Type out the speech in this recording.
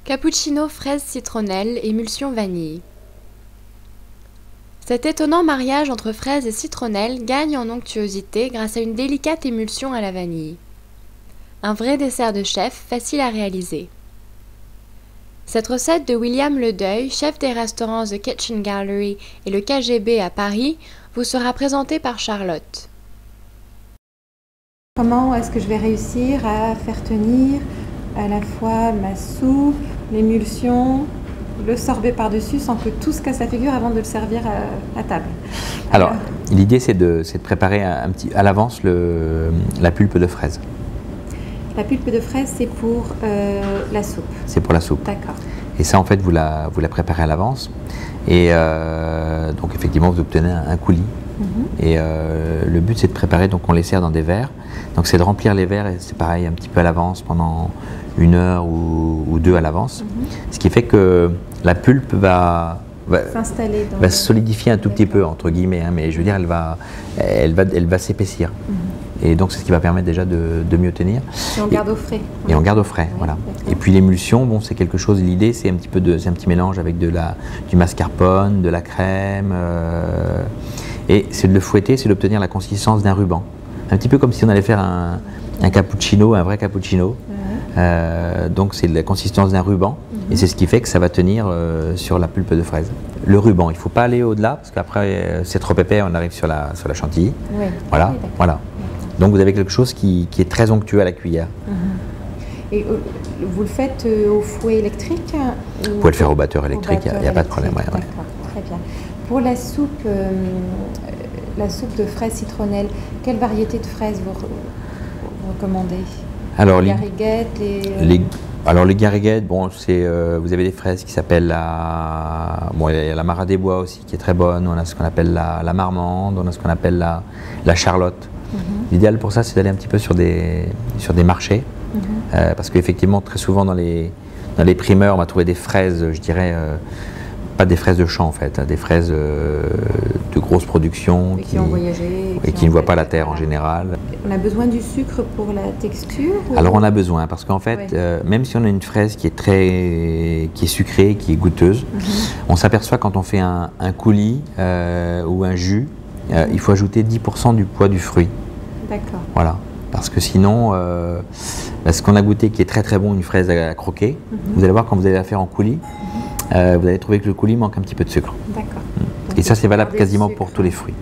Cappuccino fraise citronnelle, émulsion vanille. Cet étonnant mariage entre fraise et citronnelle gagne en onctuosité grâce à une délicate émulsion à la vanille. Un vrai dessert de chef, facile à réaliser. Cette recette de William Ledeuil, chef des restaurants The Kitchen Gallery et le KGB à Paris, vous sera présentée par Charlotte. Comment est-ce que je vais réussir à faire tenir à la fois ma soupe, l'émulsion, le sorbet par-dessus sans que tout se casse la figure avant de le servir à table? Alors, l'idée c'est de préparer à l'avance la pulpe de fraise. La pulpe de fraise, c'est pour la soupe? C'est pour la soupe. D'accord. Et ça, en fait, vous la préparez à l'avance. Et donc, effectivement, vous obtenez un coulis. Et le but, c'est de préparer, donc on les sert dans des verres. Donc, c'est de remplir les verres, et c'est pareil, un petit peu à l'avance, pendant 1 heure ou 2 à l'avance. Ce qui fait que la pulpe va se solidifier un tout petit peu, entre guillemets, hein, mais je veux dire, elle va s'épaissir. Et donc, c'est ce qui va permettre déjà de mieux tenir. Et on garde au frais. Et on garde au frais, voilà. Et puis l'émulsion, bon, c'est quelque chose, l'idée, c'est un petit mélange avec du mascarpone, de la crème, et c'est de le fouetter, c'est d'obtenir la consistance d'un ruban. Un petit peu comme si on allait faire un cappuccino, un vrai cappuccino. Donc c'est de la consistance d'un ruban, et c'est ce qui fait que ça va tenir sur la pulpe de fraise. Le ruban, il ne faut pas aller au-delà, parce qu'après c'est trop épais, on arrive sur la chantilly. Oui. Voilà, Oui, voilà. Donc vous avez quelque chose qui est très onctueux à la cuillère. Et vous le faites au fouet électrique? Vous pouvez le faire au batteur électrique, il n'y a pas de problème. D'accord, très bien. Pour la soupe de fraises citronnelle, quelle variété de fraises vous recommandez? Alors, les gariguettes, alors les gariguettes, bon, vous avez des fraises qui s'appellent il y a la Marat des Bois aussi qui est très bonne, on a ce qu'on appelle la marmande, on a ce qu'on appelle la charlotte. L'idéal pour ça, c'est d'aller un petit peu sur des marchés, parce qu'effectivement, très souvent dans les primeurs, on va trouver des fraises, je dirais, pas des fraises de champ en fait, des fraises de grosse production qui ont voyagé et qui ne voient pas la terre en général. On a besoin du sucre pour la texture? Alors on a besoin, parce qu'en fait, même si on a une fraise qui est sucrée, qui est goûteuse, on s'aperçoit quand on fait un coulis ou un jus, il faut ajouter 10% du poids du fruit. D'accord. Voilà, parce que sinon, ce qu'on a goûté qui est très très bon, une fraise à croquer, vous allez voir quand vous allez la faire en coulis, vous allez trouver que le coulis manque un petit peu de sucre. D'accord. Et ça, c'est valable quasiment pour tous les fruits.